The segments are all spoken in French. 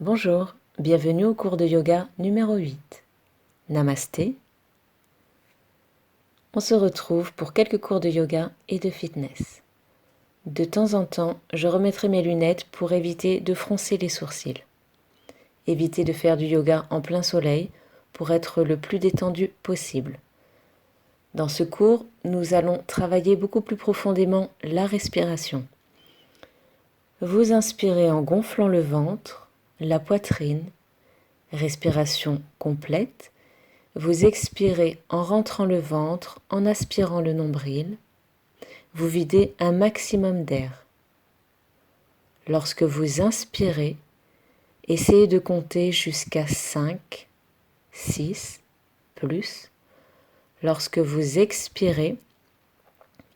Bonjour, bienvenue au cours de yoga numéro 8. Namasté. On se retrouve pour quelques cours de yoga et de fitness. De temps en temps, je remettrai mes lunettes pour éviter de froncer les sourcils. Évitez de faire du yoga en plein soleil pour être le plus détendu possible. Dans ce cours, nous allons travailler beaucoup plus profondément la respiration. Vous inspirez en gonflant le ventre, la poitrine, respiration complète. Vous expirez en rentrant le ventre, en aspirant le nombril. Vous videz un maximum d'air. Lorsque vous inspirez, essayez de compter jusqu'à 5, 6, plus. Lorsque vous expirez,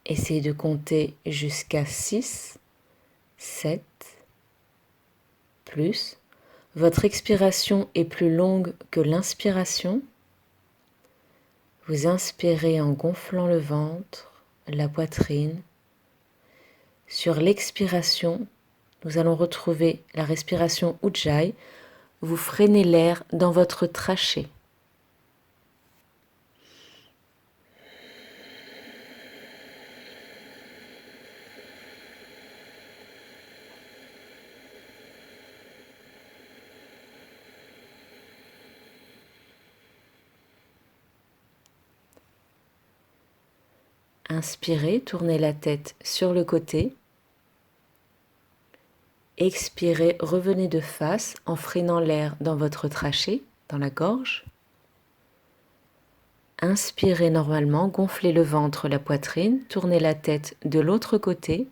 essayez de compter jusqu'à 6, 7, plus. Votre expiration est plus longue que l'inspiration. Vous inspirez en gonflant le ventre, la poitrine. Sur l'expiration, nous allons retrouver la respiration Ujjayi. Vous freinez l'air dans votre trachée. Inspirez, tournez la tête sur le côté. Expirez, revenez de face en freinant l'air dans votre trachée, dans la gorge. Inspirez normalement, gonflez le ventre, la poitrine, tournez la tête de l'autre côté.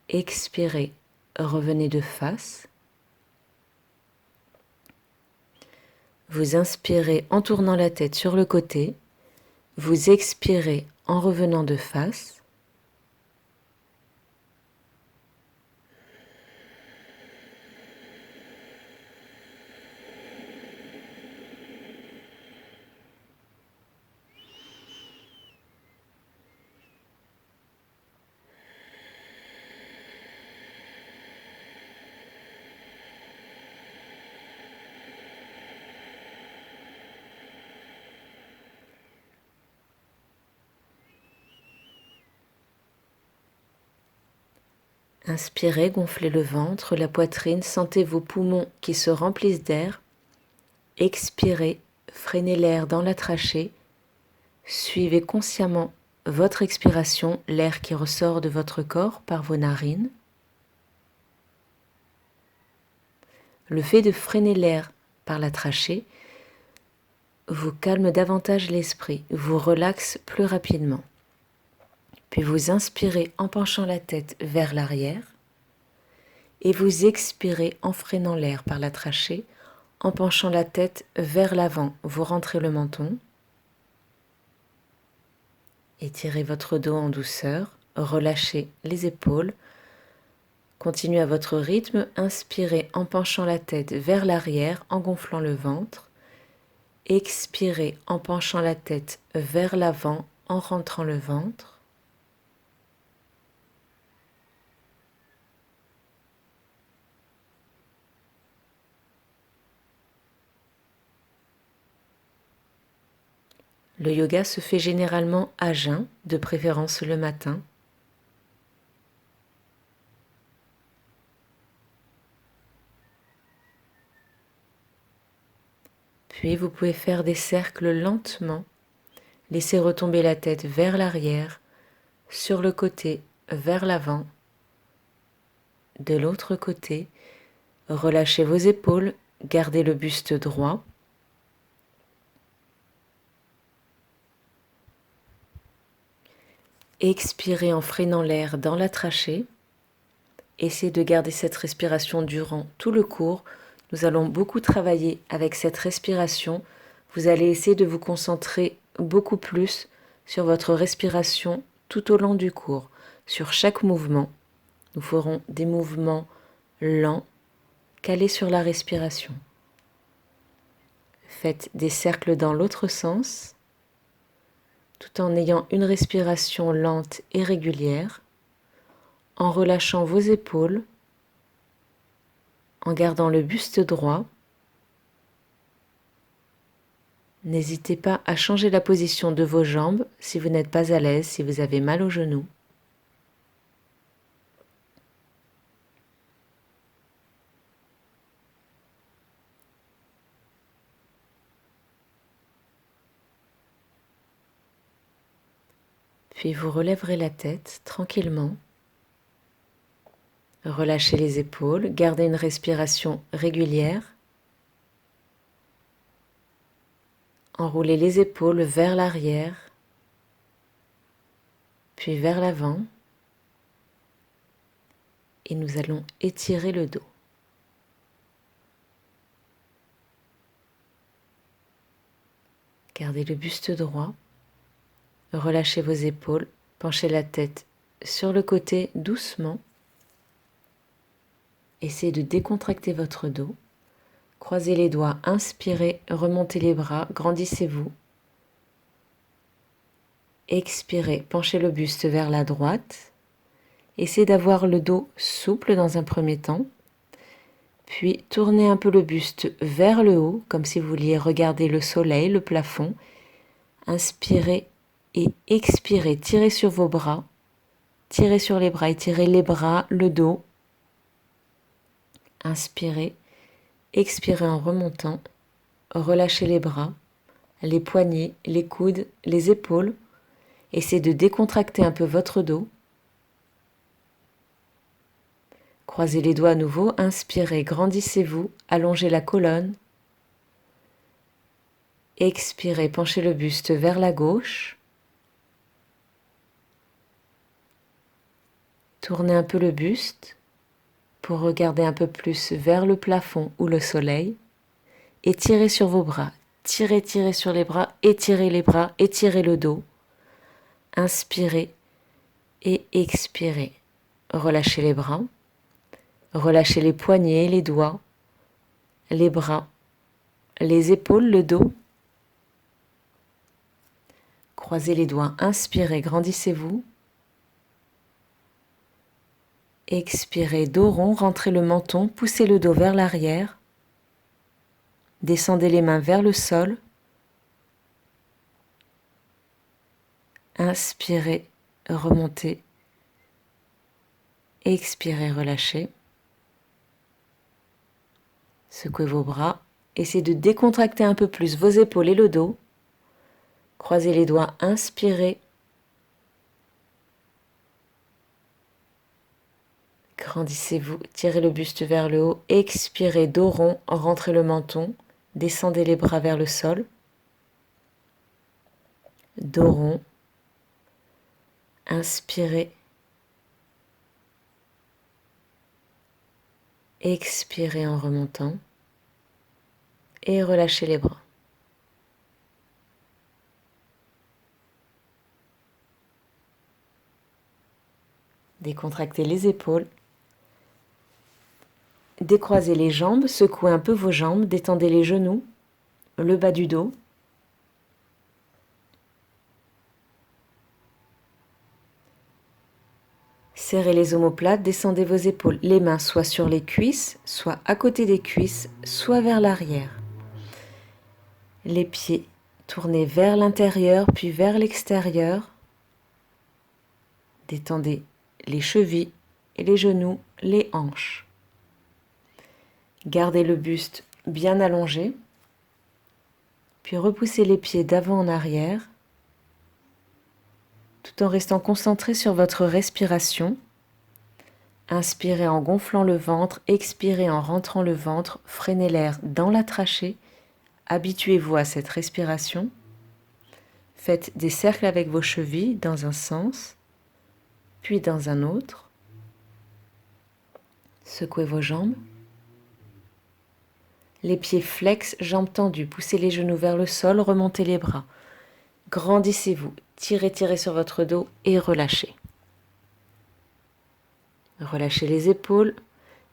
Expirez, revenez de face. Vous inspirez en tournant la tête sur le côté. Vous expirez en revenant de face. Inspirez, gonflez le ventre, la poitrine, sentez vos poumons qui se remplissent d'air. Expirez, freinez l'air dans la trachée. Suivez consciemment votre expiration, l'air qui ressort de votre corps par vos narines. Le fait de freiner l'air par la trachée vous calme davantage l'esprit, vous relaxe plus rapidement. Puis vous inspirez en penchant la tête vers l'arrière et vous expirez en freinant l'air par la trachée, en penchant la tête vers l'avant. Vous rentrez le menton. Étirez votre dos en douceur, relâchez les épaules. Continuez à votre rythme, inspirez en penchant la tête vers l'arrière, en gonflant le ventre. Expirez en penchant la tête vers l'avant, en rentrant le ventre. Le yoga se fait généralement à jeun, de préférence le matin. Puis vous pouvez faire des cercles lentement. Laissez retomber la tête vers l'arrière, sur le côté, vers l'avant. De l'autre côté, relâchez vos épaules, gardez le buste droit. Expirez en freinant l'air dans la trachée. Essayez de garder cette respiration durant tout le cours. Nous allons beaucoup travailler avec cette respiration. Vous allez essayer de vous concentrer beaucoup plus sur votre respiration tout au long du cours. Sur chaque mouvement, nous ferons des mouvements lents, calés sur la respiration. Faites des cercles dans l'autre sens, tout en ayant une respiration lente et régulière, en relâchant vos épaules, en gardant le buste droit. N'hésitez pas à changer la position de vos jambes si vous n'êtes pas à l'aise, si vous avez mal aux genoux. Puis vous relèverez la tête tranquillement. Relâchez les épaules, gardez une respiration régulière. Enroulez les épaules vers l'arrière, puis vers l'avant. Et nous allons étirer le dos. Gardez le buste droit. Relâchez vos épaules, penchez la tête sur le côté doucement. Essayez de décontracter votre dos. Croisez les doigts, inspirez, remontez les bras, grandissez-vous. Expirez, penchez le buste vers la droite. Essayez d'avoir le dos souple dans un premier temps. Puis tournez un peu le buste vers le haut, comme si vous vouliez regarder le soleil, le plafond. Inspirez et expirez, tirez sur vos bras. Tirez sur les bras, étirez les bras, le dos. Inspirez, expirez en remontant. Relâchez les bras, les poignets, les coudes, les épaules. Essayez de décontracter un peu votre dos. Croisez les doigts à nouveau, inspirez, grandissez-vous, allongez la colonne. Expirez, penchez le buste vers la gauche. Tournez un peu le buste pour regarder un peu plus vers le plafond ou le soleil. Et tirez sur vos bras. Tirez, tirez sur les bras, étirez le dos. Inspirez et expirez. Relâchez les bras. Relâchez les poignets, les doigts, les bras, les épaules, le dos. Croisez les doigts, inspirez, grandissez-vous. Expirez, dos rond, rentrez le menton, poussez le dos vers l'arrière. Descendez les mains vers le sol. Inspirez, remontez. Expirez, relâchez. Secouez vos bras. Essayez de décontracter un peu plus vos épaules et le dos. Croisez les doigts, inspirez. Grandissez-vous, tirez le buste vers le haut, expirez, dos rond, rentrez le menton, descendez les bras vers le sol. Dos rond, inspirez. Expirez en remontant et relâchez les bras. Décontractez les épaules. Décroisez les jambes, secouez un peu vos jambes, détendez les genoux, le bas du dos. Serrez les omoplates, descendez vos épaules, les mains soit sur les cuisses, soit à côté des cuisses, soit vers l'arrière. Les pieds tournez vers l'intérieur puis vers l'extérieur. Détendez les chevilles et les genoux, les hanches. Gardez le buste bien allongé, puis repoussez les pieds d'avant en arrière, tout en restant concentré sur votre respiration. Inspirez en gonflant le ventre, expirez en rentrant le ventre, freinez l'air dans la trachée, habituez-vous à cette respiration. Faites des cercles avec vos chevilles dans un sens, puis dans un autre. Secouez vos jambes. Les pieds flex, jambes tendues, poussez les genoux vers le sol, remontez les bras. Grandissez-vous, tirez, tirez sur votre dos et relâchez. Relâchez les épaules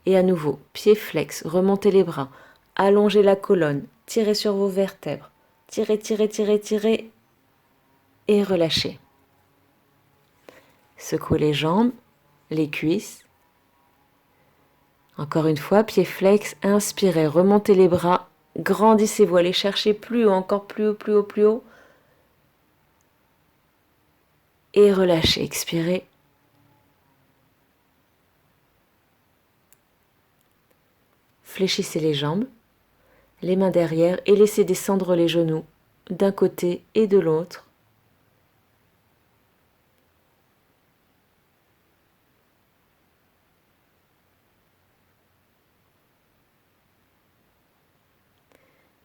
et à nouveau, pieds flex, remontez les bras, allongez la colonne, tirez sur vos vertèbres, tirez, tirez, tirez, tirez et relâchez. Secouez les jambes, les cuisses. Encore une fois, pied flex, inspirez, remontez les bras, grandissez-vous, allez chercher plus haut, encore plus haut, plus haut, plus haut. Et relâchez, expirez. Fléchissez les jambes, les mains derrière et laissez descendre les genoux d'un côté et de l'autre.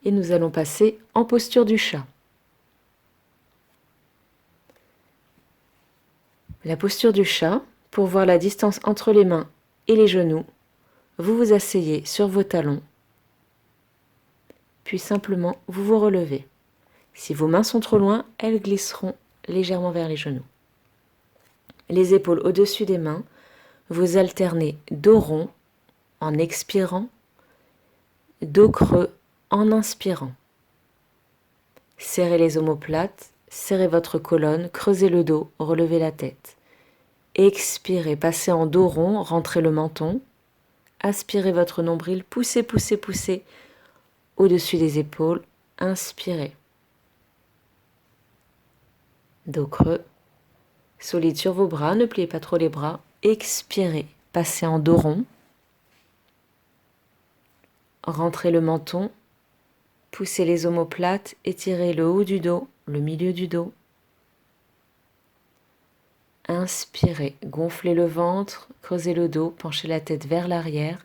Et nous allons passer en posture du chat. La posture du chat, pour voir la distance entre les mains et les genoux, vous vous asseyez sur vos talons, puis simplement vous vous relevez. Si vos mains sont trop loin, elles glisseront légèrement vers les genoux. Les épaules au-dessus des mains, vous alternez dos rond en expirant, dos creux en inspirant. Serrez les omoplates, serrez votre colonne, creusez le dos, relevez la tête. Expirez, passez en dos rond, rentrez le menton. Aspirez votre nombril, poussez, poussez, poussez au-dessus des épaules. Inspirez. Dos creux, solide sur vos bras, ne pliez pas trop les bras. Expirez, passez en dos rond. Rentrez le menton, poussez les omoplates, étirez le haut du dos, le milieu du dos. Inspirez, gonflez le ventre, creusez le dos, penchez la tête vers l'arrière.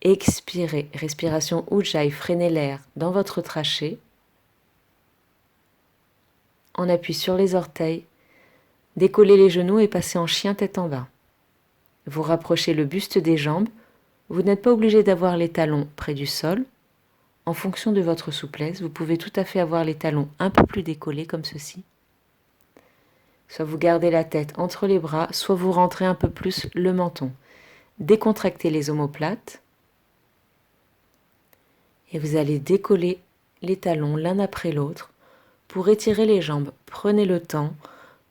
Expirez, respiration Ujjayi, freinez l'air dans votre trachée. En appui sur les orteils, décollez les genoux et passez en chien tête en bas. Vous rapprochez le buste des jambes. Vous n'êtes pas obligé d'avoir les talons près du sol. En fonction de votre souplesse, vous pouvez tout à fait avoir les talons un peu plus décollés comme ceci. Soit vous gardez la tête entre les bras, soit vous rentrez un peu plus le menton. Décontractez les omoplates et vous allez décoller les talons l'un après l'autre pour étirer les jambes. Prenez le temps,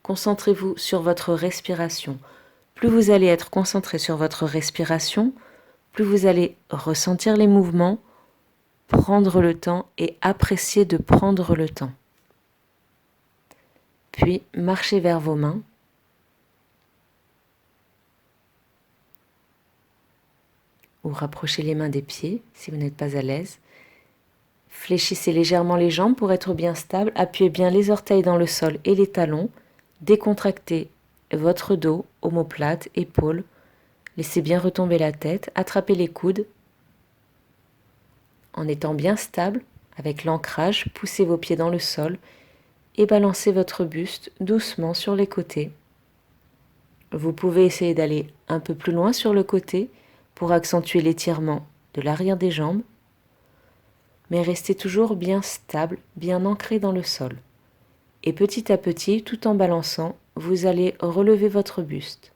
concentrez-vous sur votre respiration. Plus vous allez être concentré sur votre respiration, plus vous allez ressentir les mouvements, prendre le temps et apprécier de prendre le temps. Puis marchez vers vos mains. Ou rapprochez les mains des pieds si vous n'êtes pas à l'aise. Fléchissez légèrement les jambes pour être bien stable. Appuyez bien les orteils dans le sol et les talons. Décontractez votre dos, omoplate, épaules. Laissez bien retomber la tête. Attrapez les coudes. En étant bien stable, avec l'ancrage, poussez vos pieds dans le sol et balancez votre buste doucement sur les côtés. Vous pouvez essayer d'aller un peu plus loin sur le côté pour accentuer l'étirement de l'arrière des jambes, mais restez toujours bien stable, bien ancré dans le sol. Et petit à petit, tout en balançant, vous allez relever votre buste.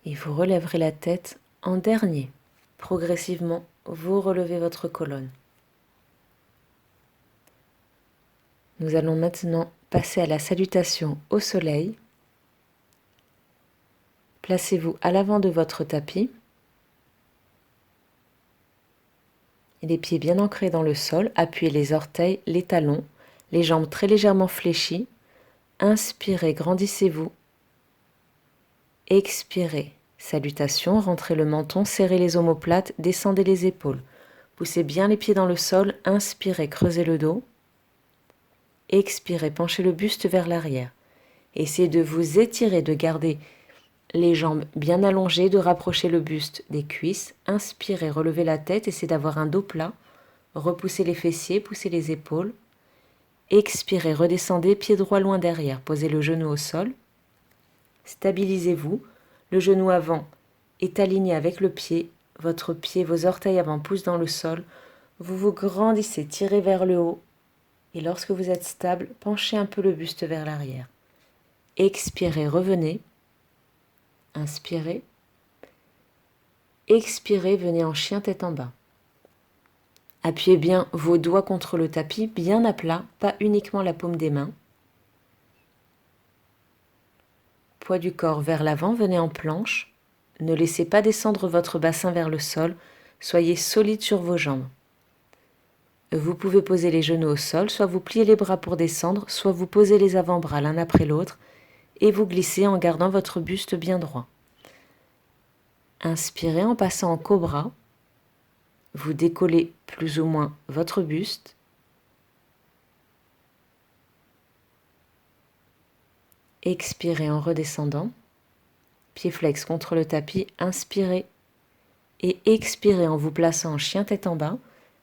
Et vous relèverez la tête en dernier. Progressivement, vous relevez votre colonne. Nous allons maintenant passer à la salutation au soleil. Placez-vous à l'avant de votre tapis. Et les pieds bien ancrés dans le sol. Appuyez les orteils, les talons, les jambes très légèrement fléchies. Inspirez, grandissez-vous. Expirez. Salutation, rentrez le menton, serrez les omoplates, descendez les épaules. Poussez bien les pieds dans le sol, inspirez, creusez le dos. Expirez, penchez le buste vers l'arrière. Essayez de vous étirer, de garder les jambes bien allongées, de rapprocher le buste des cuisses. Inspirez, relevez la tête, essayez d'avoir un dos plat. Repoussez les fessiers, poussez les épaules. Expirez, redescendez, pied droit loin derrière. Posez le genou au sol. Stabilisez-vous. Le genou avant est aligné avec le pied. Votre pied, vos orteils avant poussent dans le sol. Vous vous grandissez, tirez vers le haut. Et lorsque vous êtes stable, penchez un peu le buste vers l'arrière. Expirez, revenez. Inspirez. Expirez, venez en chien tête en bas. Appuyez bien vos doigts contre le tapis, bien à plat, pas uniquement la paume des mains. Poids du corps vers l'avant, venez en planche. Ne laissez pas descendre votre bassin vers le sol, soyez solide sur vos jambes. Vous pouvez poser les genoux au sol, soit vous pliez les bras pour descendre, soit vous posez les avant-bras l'un après l'autre et vous glissez en gardant votre buste bien droit. Inspirez en passant en cobra. Vous décollez plus ou moins votre buste. Expirez en redescendant. Pied flex contre le tapis, inspirez et expirez en vous plaçant en chien tête en bas.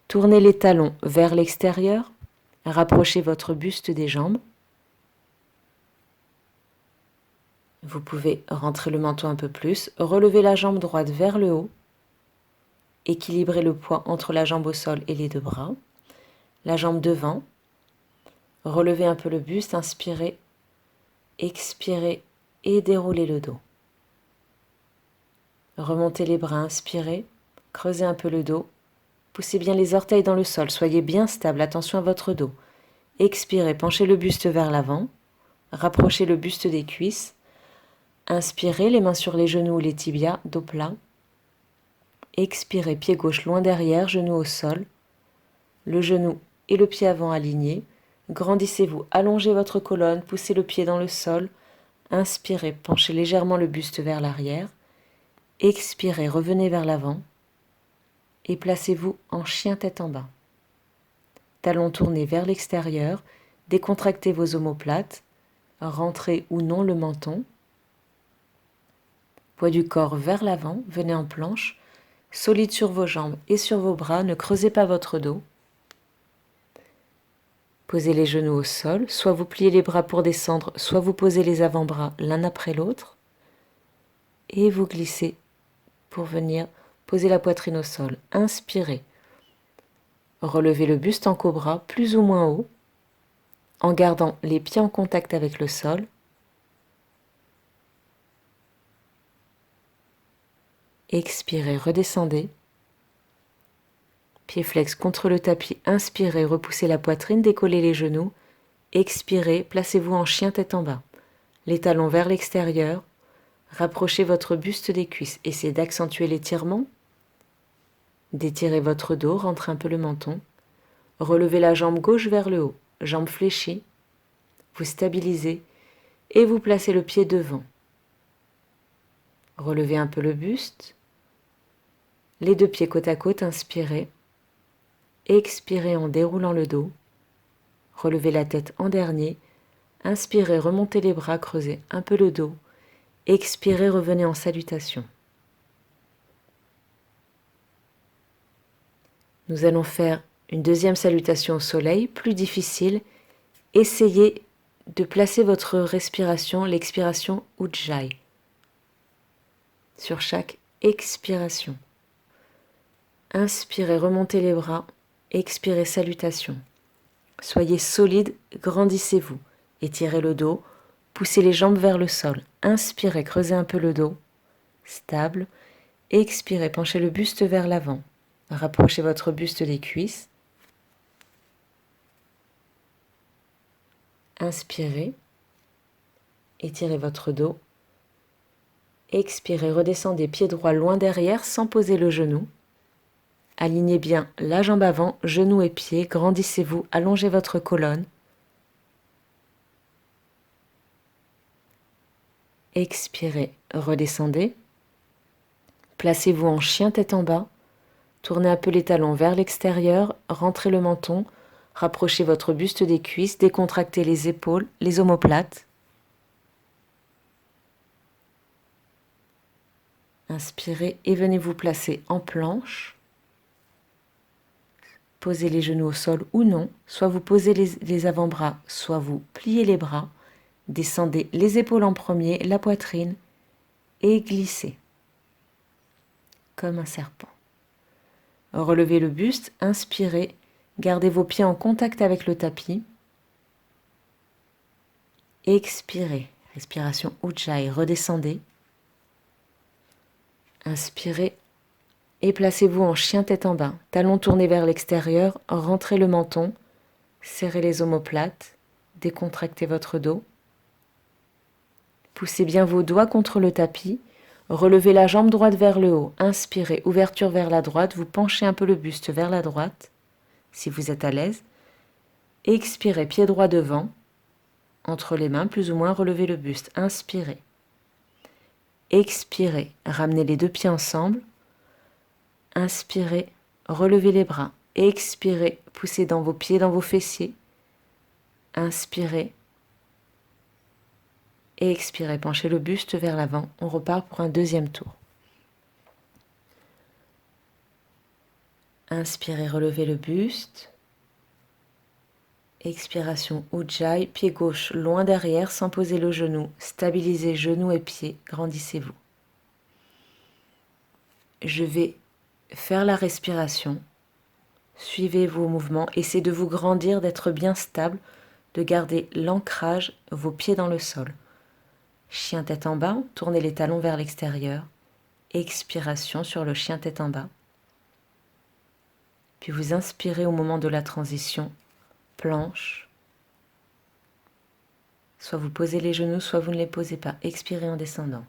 Tournez les talons vers l'extérieur, rapprochez votre buste des jambes. Vous pouvez rentrer le menton un peu plus, relever la jambe droite vers le haut, équilibrer le poids entre la jambe au sol et les deux bras, la jambe devant, relevez un peu le buste, inspirez, expirez et déroulez le dos. Remontez les bras, inspirez, creusez un peu le dos, poussez bien les orteils dans le sol, soyez bien stable, attention à votre dos. Expirez, penchez le buste vers l'avant, rapprochez le buste des cuisses. Inspirez, les mains sur les genoux ou les tibias, dos plat. Expirez, pied gauche loin derrière, genou au sol. Le genou et le pied avant alignés. Grandissez-vous, allongez votre colonne, poussez le pied dans le sol. Inspirez, penchez légèrement le buste vers l'arrière. Expirez, revenez vers l'avant. Et placez-vous en chien tête en bas. Talons tournés vers l'extérieur, décontractez vos omoplates, rentrez ou non le menton. Poids du corps vers l'avant, venez en planche, solide sur vos jambes et sur vos bras, ne creusez pas votre dos. Posez les genoux au sol, soit vous pliez les bras pour descendre, soit vous posez les avant-bras l'un après l'autre. Et vous glissez pour venir poser la poitrine au sol. Inspirez. Relevez le buste en cobra, plus ou moins haut, en gardant les pieds en contact avec le sol. Expirez, redescendez. Pied flex contre le tapis, inspirez, repoussez la poitrine, décollez les genoux. Expirez, placez-vous en chien tête en bas. Les talons vers l'extérieur. Rapprochez votre buste des cuisses. Essayez d'accentuer l'étirement. D'étirer votre dos, rentrez un peu le menton. Relevez la jambe gauche vers le haut, jambe fléchie. Vous stabilisez et vous placez le pied devant. Relevez un peu le buste. Les deux pieds côte à côte, inspirez. Expirez en déroulant le dos. Relevez la tête en dernier. Inspirez, remontez les bras, creusez un peu le dos. Expirez, revenez en salutation. Nous allons faire une deuxième salutation au soleil, plus difficile. Essayez de placer votre respiration, l'expiration Ujjayi, sur chaque expiration. Inspirez, remontez les bras. Expirez, salutation. Soyez solide, grandissez-vous. Étirez le dos, poussez les jambes vers le sol. Inspirez, creusez un peu le dos, stable. Expirez, penchez le buste vers l'avant. Rapprochez votre buste des cuisses. Inspirez, étirez votre dos. Expirez, redescendez pied droit loin derrière sans poser le genou. Alignez bien la jambe avant, genou et pied, grandissez-vous, allongez votre colonne. Expirez, redescendez. Placez-vous en chien tête en bas. Tournez un peu les talons vers l'extérieur, rentrez le menton, rapprochez votre buste des cuisses, décontractez les épaules, les omoplates. Inspirez et venez vous placer en planche. Posez les genoux au sol ou non, soit vous posez les avant-bras, soit vous pliez les bras. Descendez les épaules en premier, la poitrine et glissez comme un serpent. Relevez le buste, inspirez, gardez vos pieds en contact avec le tapis. Expirez, respiration Ujjayi, redescendez. Inspirez, Et placez-vous en chien tête en bas, talons tournés vers l'extérieur, rentrez le menton, serrez les omoplates, décontractez votre dos. Poussez bien vos doigts contre le tapis, relevez la jambe droite vers le haut, inspirez, ouverture vers la droite, vous penchez un peu le buste vers la droite, si vous êtes à l'aise. Expirez, pied droit devant, entre les mains, plus ou moins, relevez le buste, inspirez. Expirez, ramenez les deux pieds ensemble, inspirez, relevez les bras, expirez, poussez dans vos pieds, dans vos fessiers, inspirez, et expirez, penchez le buste vers l'avant, on repart pour un deuxième tour. Inspirez, relevez le buste. Expiration Ujjayi, pied gauche loin derrière sans poser le genou. Stabilisez genou et pied, grandissez-vous. Je vais faire la respiration. Suivez vos mouvements, essayez de vous grandir, d'être bien stable, de garder l'ancrage, vos pieds dans le sol. Chien tête en bas, tournez les talons vers l'extérieur. Expiration sur le chien tête en bas. Puis vous inspirez au moment de la transition, planche. Soit vous posez les genoux, soit vous ne les posez pas. Expirez en descendant.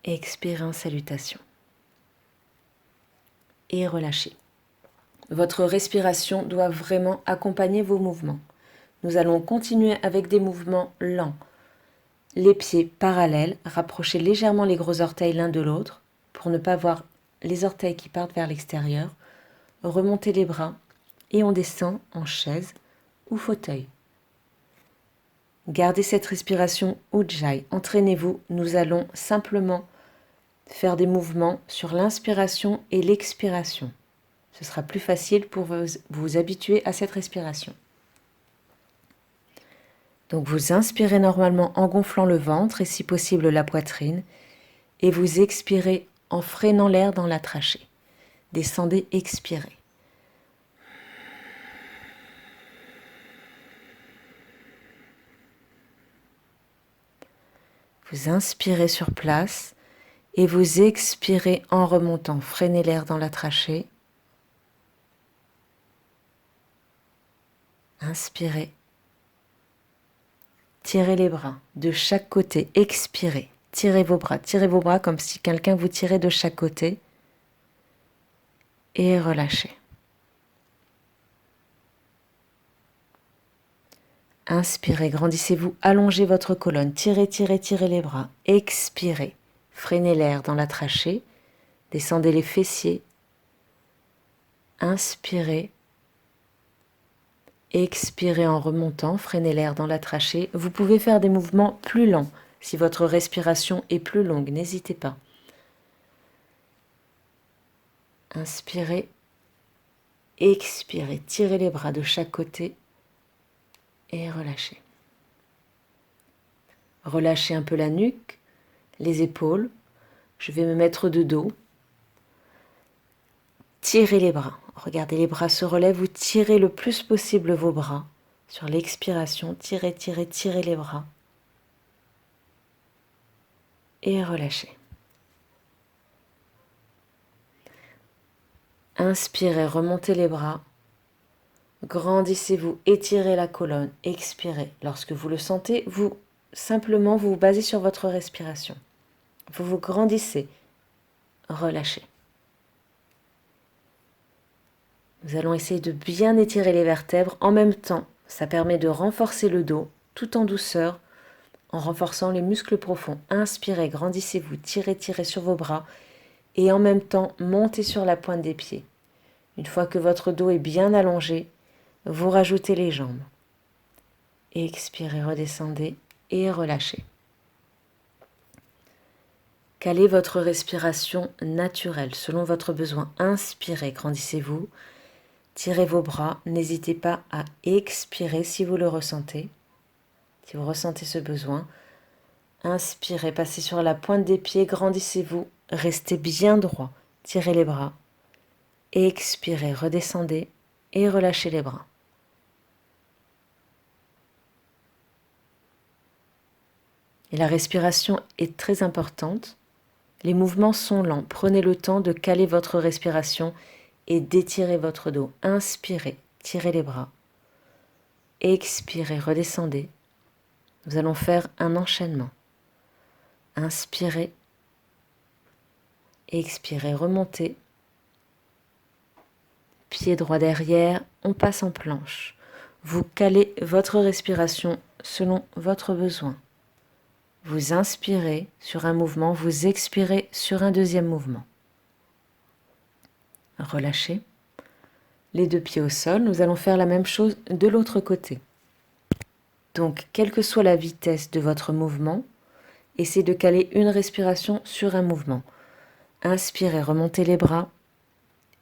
Expirez en salutation. Et relâchez. Votre respiration doit vraiment accompagner vos mouvements. Nous allons continuer avec des mouvements lents. Les pieds parallèles, rapprochez légèrement les gros orteils l'un de l'autre pour ne pas voir les orteils qui partent vers l'extérieur. Remontez les bras et on descend en chaise ou fauteuil. Gardez cette respiration Ujjayi. Entraînez-vous. Nous allons simplement faire des mouvements sur l'inspiration et l'expiration. Ce sera plus facile pour vous habituer à cette respiration. Donc vous inspirez normalement en gonflant le ventre et si possible la poitrine et vous expirez en freinant l'air dans la trachée. Descendez, expirez. Vous inspirez sur place et vous expirez en remontant. Freinez l'air dans la trachée. Inspirez. Tirez les bras de chaque côté. Expirez. Tirez vos bras comme si quelqu'un vous tirait de chaque côté. Et relâchez. Inspirez, grandissez-vous, allongez votre colonne. Tirez les bras. Expirez. Freinez l'air dans la trachée. Descendez les fessiers. Inspirez. Expirez en remontant, freinez l'air dans la trachée. Vous pouvez faire des mouvements plus lents. Si votre respiration est plus longue, n'hésitez pas. Inspirez. Expirez. Tirez les bras de chaque côté. Et relâchez. Relâchez un peu la nuque, les épaules. Je vais me mettre de dos. Tirez les bras. Regardez, les bras se relèvent. Vous tirez le plus possible vos bras. Sur l'expiration, tirez les bras. Et relâchez. Inspirez, remontez les bras. Grandissez-vous, étirez la colonne, expirez. Lorsque vous le sentez, vous vous basez sur votre respiration. Vous vous grandissez, relâchez. Nous allons essayer de bien étirer les vertèbres en même temps. Ça permet de renforcer le dos tout en douceur, en renforçant les muscles profonds. Inspirez, grandissez-vous, tirez, tirez sur vos bras et en même temps, montez sur la pointe des pieds. Une fois que votre dos est bien allongé, vous rajoutez les jambes. Expirez, redescendez et relâchez. Calez votre respiration naturelle selon votre besoin. Inspirez, grandissez-vous, tirez vos bras. N'hésitez pas à expirer si vous le ressentez. Si vous ressentez ce besoin, inspirez, passez sur la pointe des pieds, grandissez-vous, restez bien droit, tirez les bras. Expirez, redescendez et relâchez les bras. Et la respiration est très importante. Les mouvements sont lents. Prenez le temps de caler votre respiration et d'étirer votre dos. Inspirez, tirez les bras. Expirez, redescendez. Nous allons faire un enchaînement. Inspirez, expirez, remontez. Pied droit derrière, on passe en planche. Vous calez votre respiration selon votre besoin. Vous inspirez sur un mouvement, vous expirez sur un deuxième mouvement. Relâchez. Les deux pieds au sol, nous allons faire la même chose de l'autre côté. Donc, quelle que soit la vitesse de votre mouvement, essayez de caler une respiration sur un mouvement. Inspirez, remontez les bras.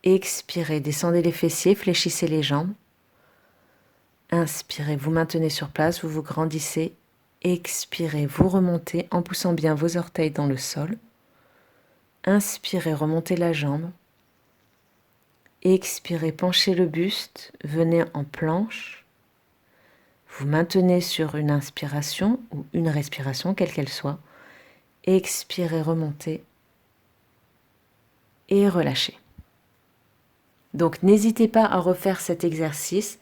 Expirez, descendez les fessiers, fléchissez les jambes. Inspirez, vous maintenez sur place, vous vous grandissez. Expirez, vous remontez en poussant bien vos orteils dans le sol. Inspirez, remontez la jambe. Expirez, penchez le buste, venez en planche. Vous maintenez sur une inspiration ou une respiration, quelle qu'elle soit. Expirez, remontez et relâchez. Donc n'hésitez pas à refaire cet exercice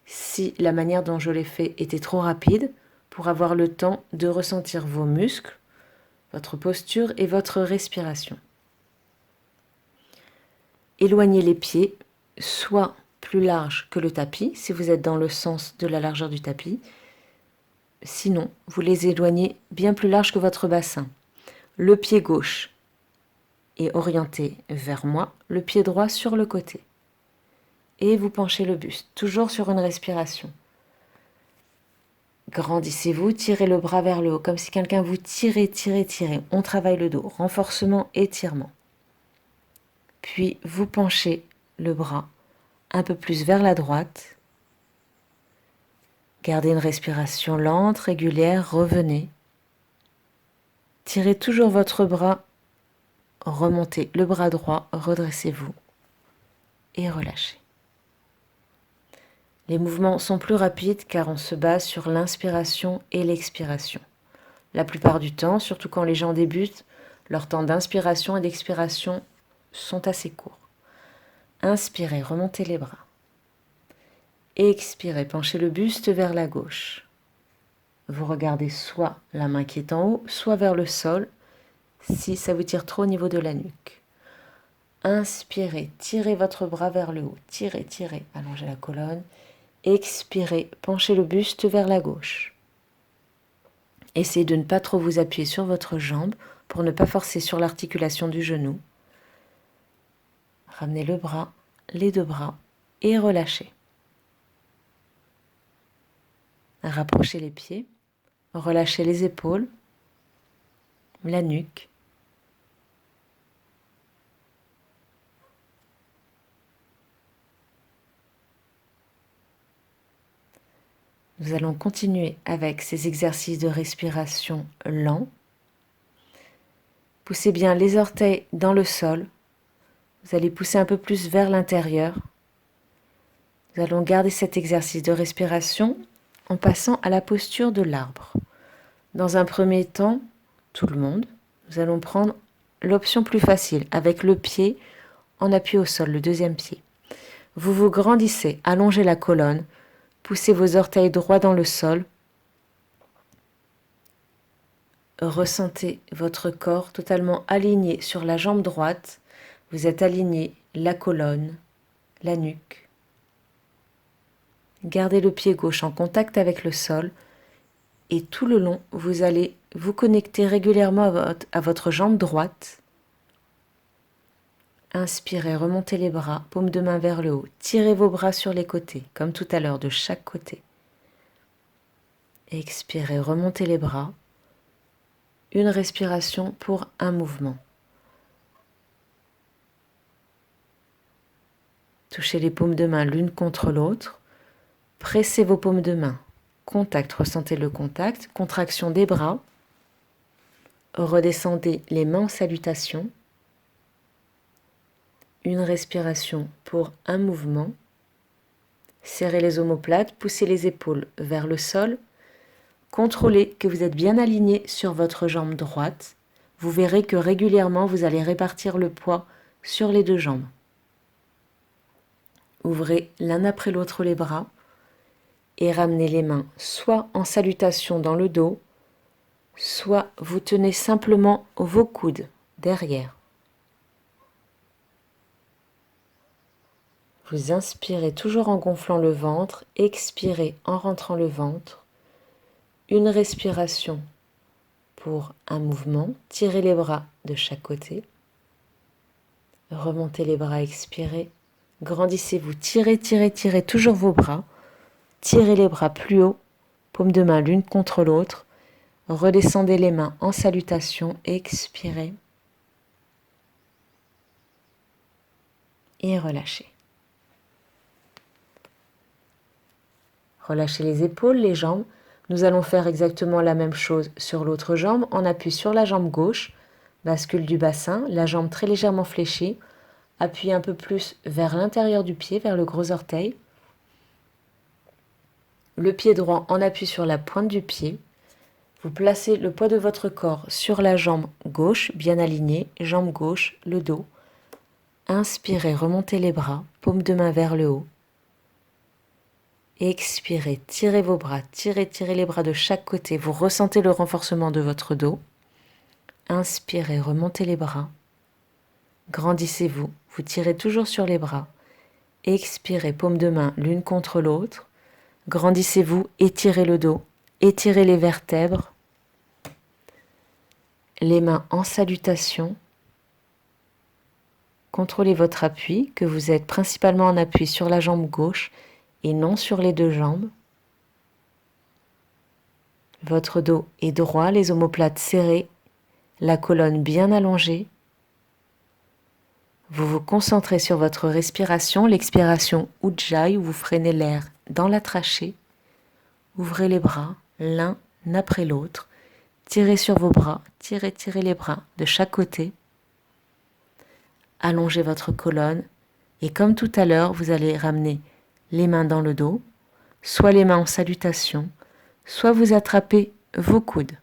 si la manière dont je l'ai fait était trop rapide pour avoir le temps de ressentir vos muscles, votre posture et votre respiration. Éloignez les pieds, soit plus larges que le tapis, si vous êtes dans le sens de la largeur du tapis. Sinon, vous les éloignez bien plus larges que votre bassin. Le pied gauche est orienté vers moi, le pied droit sur le côté. Et vous penchez le buste, toujours sur une respiration. Grandissez-vous, tirez le bras vers le haut, comme si quelqu'un vous tirait, tirait, tirait. On travaille le dos, renforcement, étirement. Puis vous penchez le bras un peu plus vers la droite. Gardez une respiration lente, régulière, revenez. Tirez toujours votre bras, remontez le bras droit, redressez-vous et relâchez. Les mouvements sont plus rapides car on se base sur l'inspiration et l'expiration. La plupart du temps, surtout quand les gens débutent, leurs temps d'inspiration et d'expiration sont assez courts. Inspirez, remontez les bras. Expirez, penchez le buste vers la gauche. Vous regardez soit la main qui est en haut, soit vers le sol, si ça vous tire trop au niveau de la nuque. Inspirez, tirez votre bras vers le haut. Tirez, tirez, allongez la colonne. Expirez, penchez le buste vers la gauche. Essayez de ne pas trop vous appuyer sur votre jambe pour ne pas forcer sur l'articulation du genou. Ramenez le bras, les deux bras et relâchez. Rapprochez les pieds, relâchez les épaules, la nuque. Nous allons continuer avec ces exercices de respiration lents. Poussez bien les orteils dans le sol. Vous allez pousser un peu plus vers l'intérieur. Nous allons garder cet exercice de respiration en passant à la posture de l'arbre. Dans un premier temps, tout le monde, nous allons prendre l'option plus facile avec le pied en appui au sol, le deuxième pied. Vous vous grandissez, allongez la colonne, poussez vos orteils droits dans le sol. Ressentez votre corps totalement aligné sur la jambe droite. Vous êtes aligné, la colonne, la nuque. Gardez le pied gauche en contact avec le sol et tout le long, vous allez vous connecter régulièrement à votre jambe droite. Inspirez, remontez les bras, paume de main vers le haut. Tirez vos bras sur les côtés, comme tout à l'heure, de chaque côté. Expirez, remontez les bras. Une respiration pour un mouvement. Touchez les paumes de main l'une contre l'autre. Pressez vos paumes de main. Contact, ressentez le contact. Contraction des bras. Redescendez les mains en salutation. Une respiration pour un mouvement. Serrez les omoplates, poussez les épaules vers le sol. Contrôlez que vous êtes bien aligné sur votre jambe droite. Vous verrez que régulièrement, vous allez répartir le poids sur les deux jambes. Ouvrez l'un après l'autre les bras et ramenez les mains soit en salutation dans le dos, soit vous tenez simplement vos coudes derrière. Vous inspirez toujours en gonflant le ventre, expirez en rentrant le ventre. Une respiration pour un mouvement. Tirez les bras de chaque côté. Remontez les bras, expirez. Grandissez-vous, tirez, tirez, tirez toujours vos bras. Tirez les bras plus haut, paumes de main l'une contre l'autre. Redescendez les mains en salutation, expirez. Et relâchez. Relâchez les épaules, les jambes. Nous allons faire exactement la même chose sur l'autre jambe. On appuie sur la jambe gauche, bascule du bassin, la jambe très légèrement fléchie. Appuyez un peu plus vers l'intérieur du pied, vers le gros orteil. Le pied droit, on appuie sur la pointe du pied. Vous placez le poids de votre corps sur la jambe gauche, bien alignée, jambe gauche, le dos. Inspirez, remontez les bras, paume de main vers le haut. Expirez, tirez vos bras, tirez, tirez les bras de chaque côté. Vous ressentez le renforcement de votre dos. Inspirez, remontez les bras. Grandissez-vous, vous tirez toujours sur les bras. Expirez, paume de main l'une contre l'autre. Grandissez-vous, étirez le dos, étirez les vertèbres. Les mains en salutation. Contrôlez votre appui, que vous êtes principalement en appui sur la jambe gauche et non sur les deux jambes. Votre dos est droit, les omoplates serrées, la colonne bien allongée. Vous vous concentrez sur votre respiration, l'expiration Ujjayi, où vous freinez l'air dans la trachée. Ouvrez les bras, l'un après l'autre. Tirez sur vos bras, tirez, tirez les bras de chaque côté. Allongez votre colonne et comme tout à l'heure, vous allez ramener les mains dans le dos, soit les mains en salutation, soit vous attrapez vos coudes.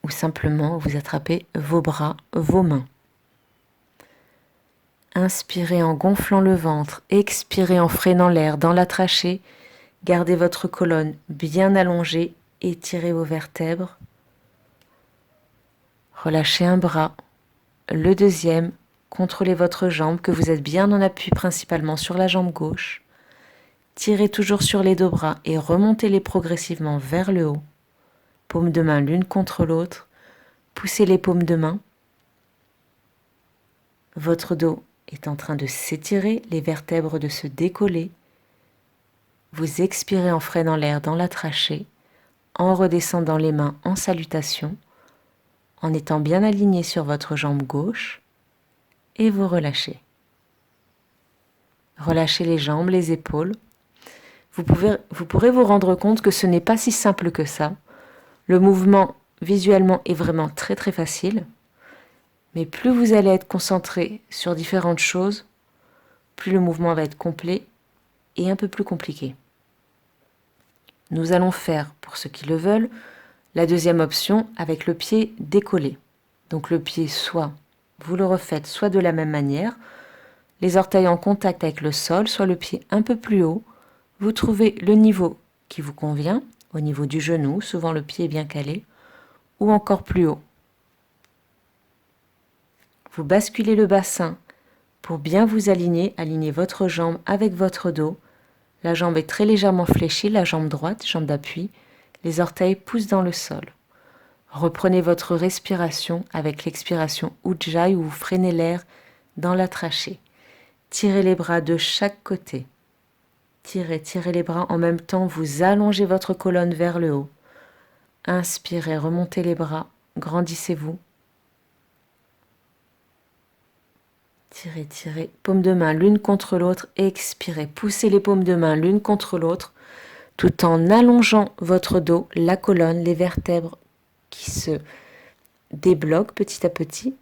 Ou simplement vous attrapez vos bras, vos mains. Inspirez en gonflant le ventre, expirez en freinant l'air dans la trachée. Gardez votre colonne bien allongée, étirez vos vertèbres. Relâchez un bras, le deuxième, contrôlez votre jambe, que vous êtes bien en appui principalement sur la jambe gauche. Tirez toujours sur les deux bras et remontez-les progressivement vers le haut. Paumes de main l'une contre l'autre. Poussez les paumes de main. Votre dos est en train de s'étirer, les vertèbres de se décoller. Vous expirez en freinant l'air dans la trachée, en redescendant les mains en salutation, en étant bien aligné sur votre jambe gauche, et vous relâchez. Relâchez les jambes, les épaules. Vous pourrez vous rendre compte que ce n'est pas si simple que ça. Le mouvement visuellement est vraiment très très facile, mais plus vous allez être concentré sur différentes choses, plus le mouvement va être complet et un peu plus compliqué. Nous allons faire, pour ceux qui le veulent, la deuxième option avec le pied décollé. Donc le pied, soit vous le refaites, soit de la même manière, les orteils en contact avec le sol, soit le pied un peu plus haut. Vous trouvez le niveau qui vous convient, au niveau du genou, souvent le pied est bien calé, ou encore plus haut. Vous basculez le bassin pour bien vous aligner votre jambe avec votre dos, La jambe est très légèrement fléchie, la jambe droite, jambe d'appui. Les orteils poussent dans le sol. Reprenez votre respiration avec l'expiration Ujjayi où vous freinez l'air dans la trachée. Tirez les bras de chaque côté. Tirez les bras en même temps, vous allongez votre colonne vers le haut. Inspirez, remontez les bras, grandissez-vous. Tirez, paumes de main l'une contre l'autre, expirez, poussez les paumes de main l'une contre l'autre, tout en allongeant votre dos, la colonne, les vertèbres qui se débloquent petit à petit.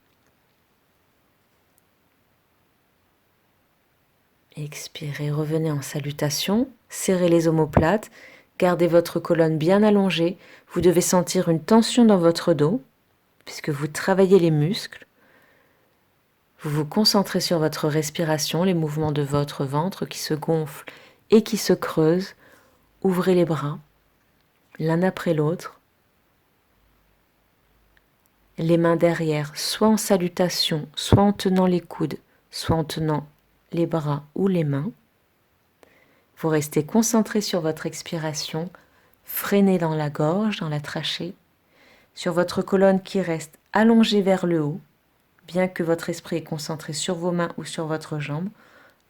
Expirez, revenez en salutation, serrez les omoplates, gardez votre colonne bien allongée. Vous devez sentir une tension dans votre dos, puisque vous travaillez les muscles. Vous vous concentrez sur votre respiration, les mouvements de votre ventre qui se gonflent et qui se creusent. Ouvrez les bras, l'un après l'autre. Les mains derrière, soit en salutation, soit en tenant les coudes, soit en tenant les bras ou les mains. Vous restez concentré sur votre expiration, freinez dans la gorge, dans la trachée, sur votre colonne qui reste allongée vers le haut, bien que votre esprit est concentré sur vos mains ou sur votre jambe.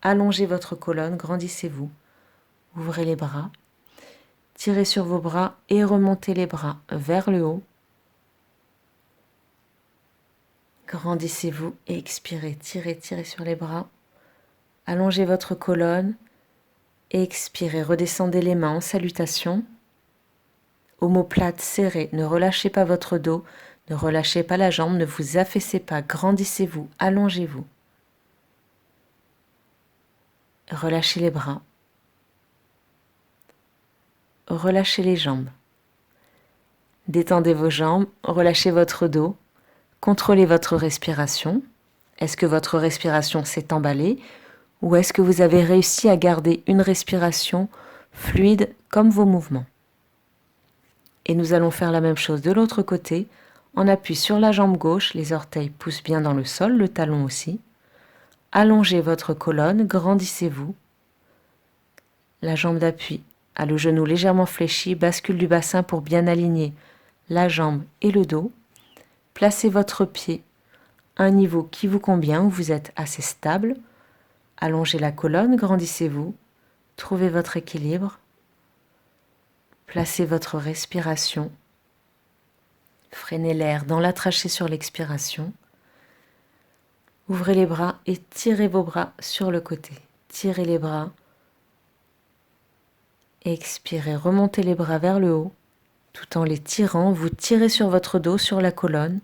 Allongez votre colonne, grandissez-vous, ouvrez les bras, tirez sur vos bras et remontez les bras vers le haut. Grandissez-vous et expirez, tirez sur les bras. Allongez votre colonne, expirez, redescendez les mains en salutation. Omoplate serrée, ne relâchez pas votre dos, ne relâchez pas la jambe, ne vous affaissez pas, grandissez-vous, allongez-vous. Relâchez les bras. Relâchez les jambes. Détendez vos jambes, relâchez votre dos, contrôlez votre respiration. Est-ce que votre respiration s'est emballée ou est-ce que vous avez réussi à garder une respiration fluide comme vos mouvements? Et nous allons faire la même chose de l'autre côté. On appuie sur la jambe gauche, les orteils poussent bien dans le sol, le talon aussi. Allongez votre colonne, grandissez-vous. La jambe d'appui a le genou légèrement fléchi, bascule du bassin pour bien aligner la jambe et le dos. Placez votre pied à un niveau qui vous convient, où vous êtes assez stable. Allongez la colonne, grandissez-vous. Trouvez votre équilibre. Placez votre respiration. Freinez l'air dans la trachée sur l'expiration. Ouvrez les bras et tirez vos bras sur le côté. Tirez les bras. Expirez, remontez les bras vers le haut. Tout en les tirant, vous tirez sur votre dos, sur la colonne.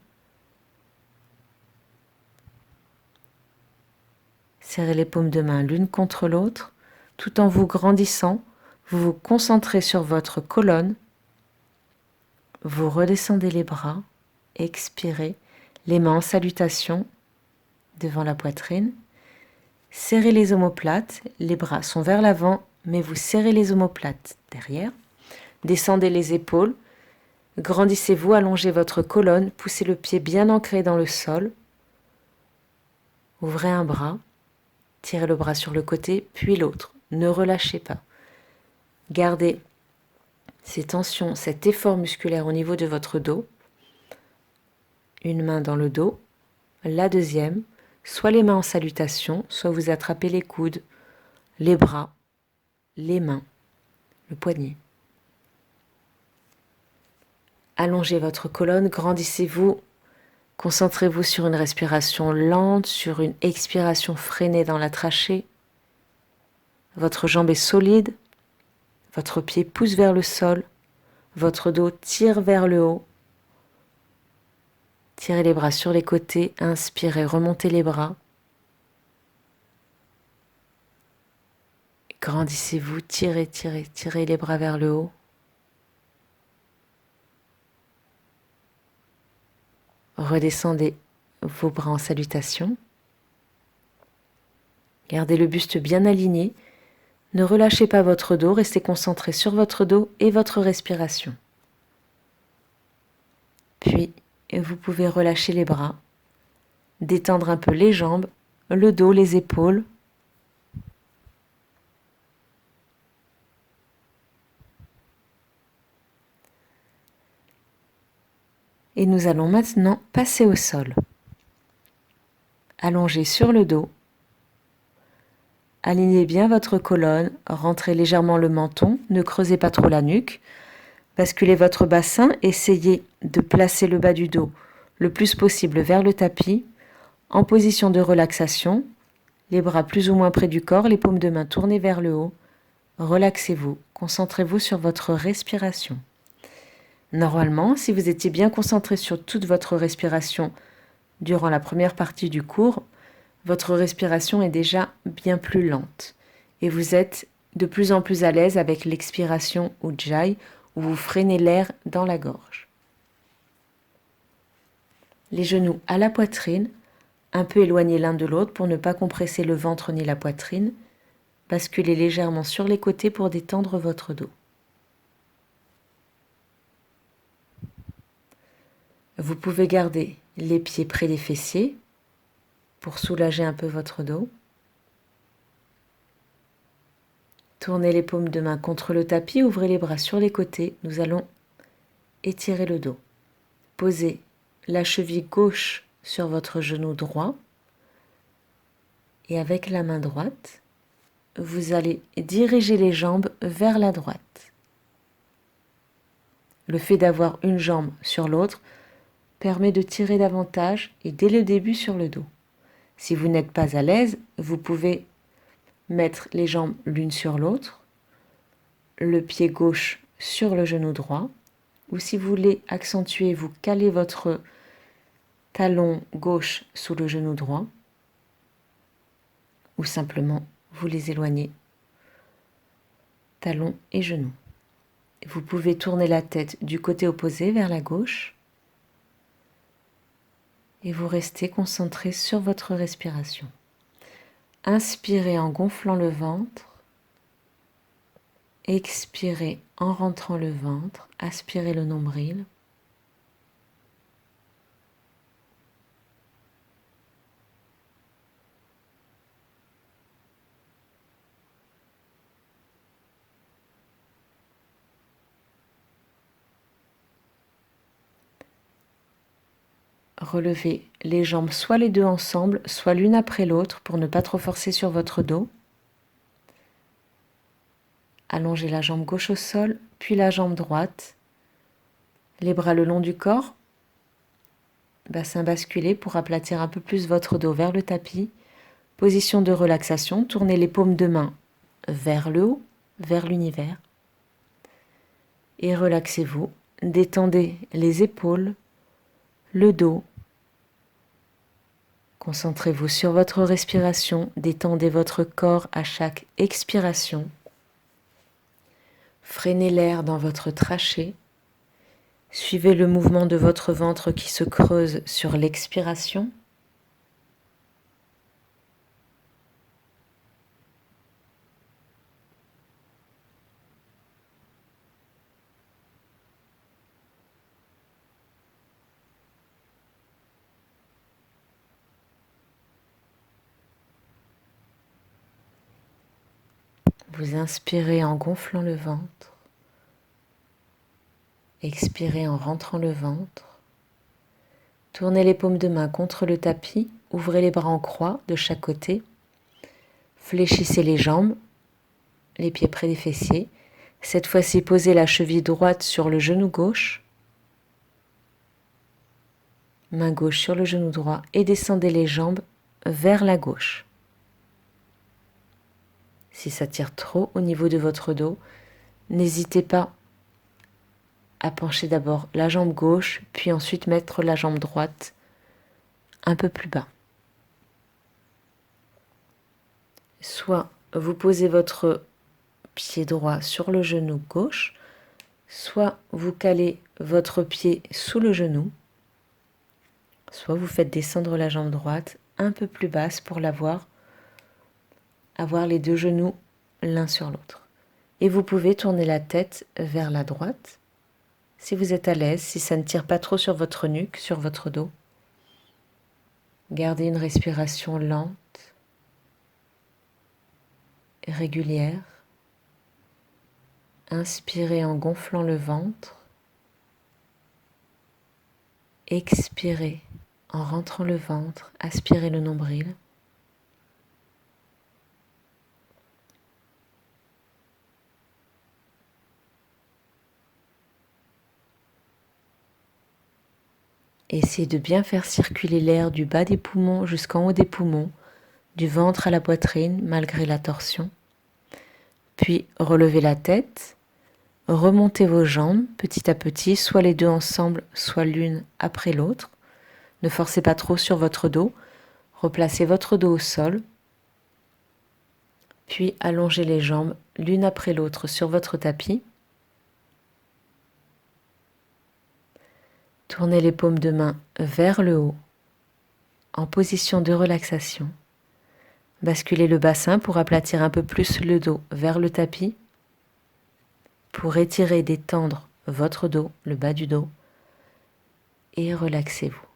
Serrez les paumes de main l'une contre l'autre. Tout en vous grandissant, vous vous concentrez sur votre colonne. Vous redescendez les bras. Expirez, les mains en salutation devant la poitrine. Serrez les omoplates, les bras sont vers l'avant, mais vous serrez les omoplates derrière. Descendez les épaules, grandissez-vous, allongez votre colonne, poussez le pied bien ancré dans le sol. Ouvrez un bras, tirez le bras sur le côté, puis l'autre. Ne relâchez pas. Gardez ces tensions, cet effort musculaire au niveau de votre dos. Une main dans le dos, la deuxième, soit les mains en salutation, soit vous attrapez les coudes, les bras, les mains, le poignet. Allongez votre colonne, grandissez-vous, concentrez-vous sur une respiration lente, sur une expiration freinée dans la trachée. Votre jambe est solide, votre pied pousse vers le sol, votre dos tire vers le haut. Tirez les bras sur les côtés, inspirez, remontez les bras. Grandissez-vous, tirez les bras vers le haut. Redescendez vos bras en salutation. Gardez le buste bien aligné. Ne relâchez pas votre dos, restez concentré sur votre dos et votre respiration. Puis, vous pouvez relâcher les bras, détendre un peu les jambes, le dos, les épaules. Et nous allons maintenant passer au sol. Allongez sur le dos. Alignez bien votre colonne, rentrez légèrement le menton, ne creusez pas trop la nuque. Basculez votre bassin, essayez de placer le bas du dos le plus possible vers le tapis, en position de relaxation, les bras plus ou moins près du corps, les paumes de main tournées vers le haut. Relaxez-vous, concentrez-vous sur votre respiration. Normalement, si vous étiez bien concentré sur toute votre respiration durant la première partie du cours, votre respiration est déjà bien plus lente et vous êtes de plus en plus à l'aise avec l'expiration Ujjayi où vous freinez l'air dans la gorge. Les genoux à la poitrine, un peu éloignés l'un de l'autre pour ne pas compresser le ventre ni la poitrine. Basculez légèrement sur les côtés pour détendre votre dos. Vous pouvez garder les pieds près des fessiers pour soulager un peu votre dos. Tournez les paumes de main contre le tapis, ouvrez les bras sur les côtés. Nous allons étirer le dos. Posez la cheville gauche sur votre genou droit et avec la main droite, vous allez diriger les jambes vers la droite. Le fait d'avoir une jambe sur l'autre permet de tirer davantage et dès le début sur le dos. Si vous n'êtes pas à l'aise, vous pouvez mettre les jambes l'une sur l'autre, le pied gauche sur le genou droit, ou si vous voulez accentuer, vous calez votre talon gauche sous le genou droit, ou simplement vous les éloignez, talon et genou. Vous pouvez tourner la tête du côté opposé vers la gauche et vous restez concentré sur votre respiration. Inspirez en gonflant le ventre, expirez en rentrant le ventre, aspirez le nombril. Relevez les jambes soit les deux ensemble, soit l'une après l'autre pour ne pas trop forcer sur votre dos. Allongez la jambe gauche au sol, puis la jambe droite. Les bras le long du corps. Bassin basculé pour aplatir un peu plus votre dos vers le tapis. Position de relaxation, tournez les paumes de main vers le haut, vers l'univers. Et relaxez-vous, détendez les épaules, le dos. Concentrez-vous sur votre respiration, détendez votre corps à chaque expiration. Freinez l'air dans votre trachée. Suivez le mouvement de votre ventre qui se creuse sur l'expiration. Vous inspirez en gonflant le ventre. Expirez en rentrant le ventre. Tournez les paumes de main contre le tapis. Ouvrez les bras en croix de chaque côté. Fléchissez les jambes, les pieds près des fessiers. Cette fois-ci, posez la cheville droite sur le genou gauche. Main gauche sur le genou droit et descendez les jambes vers la gauche. Si ça tire trop au niveau de votre dos, n'hésitez pas à pencher d'abord la jambe gauche, puis ensuite mettre la jambe droite un peu plus bas. Soit vous posez votre pied droit sur le genou gauche, soit vous calez votre pied sous le genou, soit vous faites descendre la jambe droite un peu plus basse pour avoir les deux genoux l'un sur l'autre. Et vous pouvez tourner la tête vers la droite, si vous êtes à l'aise, si ça ne tire pas trop sur votre nuque, sur votre dos. Gardez une respiration lente et régulière. Inspirez en gonflant le ventre. Expirez en rentrant le ventre, aspirez le nombril. Essayez de bien faire circuler l'air du bas des poumons jusqu'en haut des poumons, du ventre à la poitrine malgré la torsion. Puis relevez la tête, remontez vos jambes petit à petit, soit les deux ensemble, soit l'une après l'autre. Ne forcez pas trop sur votre dos, replacez votre dos au sol, puis allongez les jambes l'une après l'autre sur votre tapis. Tournez les paumes de main vers le haut, en position de relaxation. Basculez le bassin pour aplatir un peu plus le dos vers le tapis, pour étirer et détendre votre dos, le bas du dos, et relaxez-vous.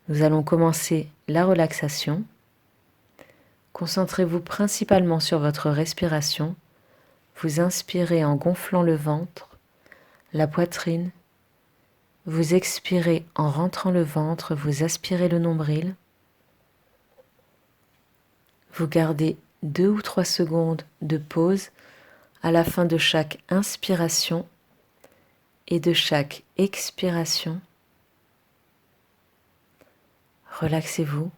Nous allons commencer la relaxation. Concentrez-vous principalement sur votre respiration. Vous inspirez en gonflant le ventre, la poitrine. Vous expirez en rentrant le ventre, vous aspirez le nombril. Vous gardez 2 ou 3 secondes de pause à la fin de chaque inspiration et de chaque expiration. Relaxez-vous,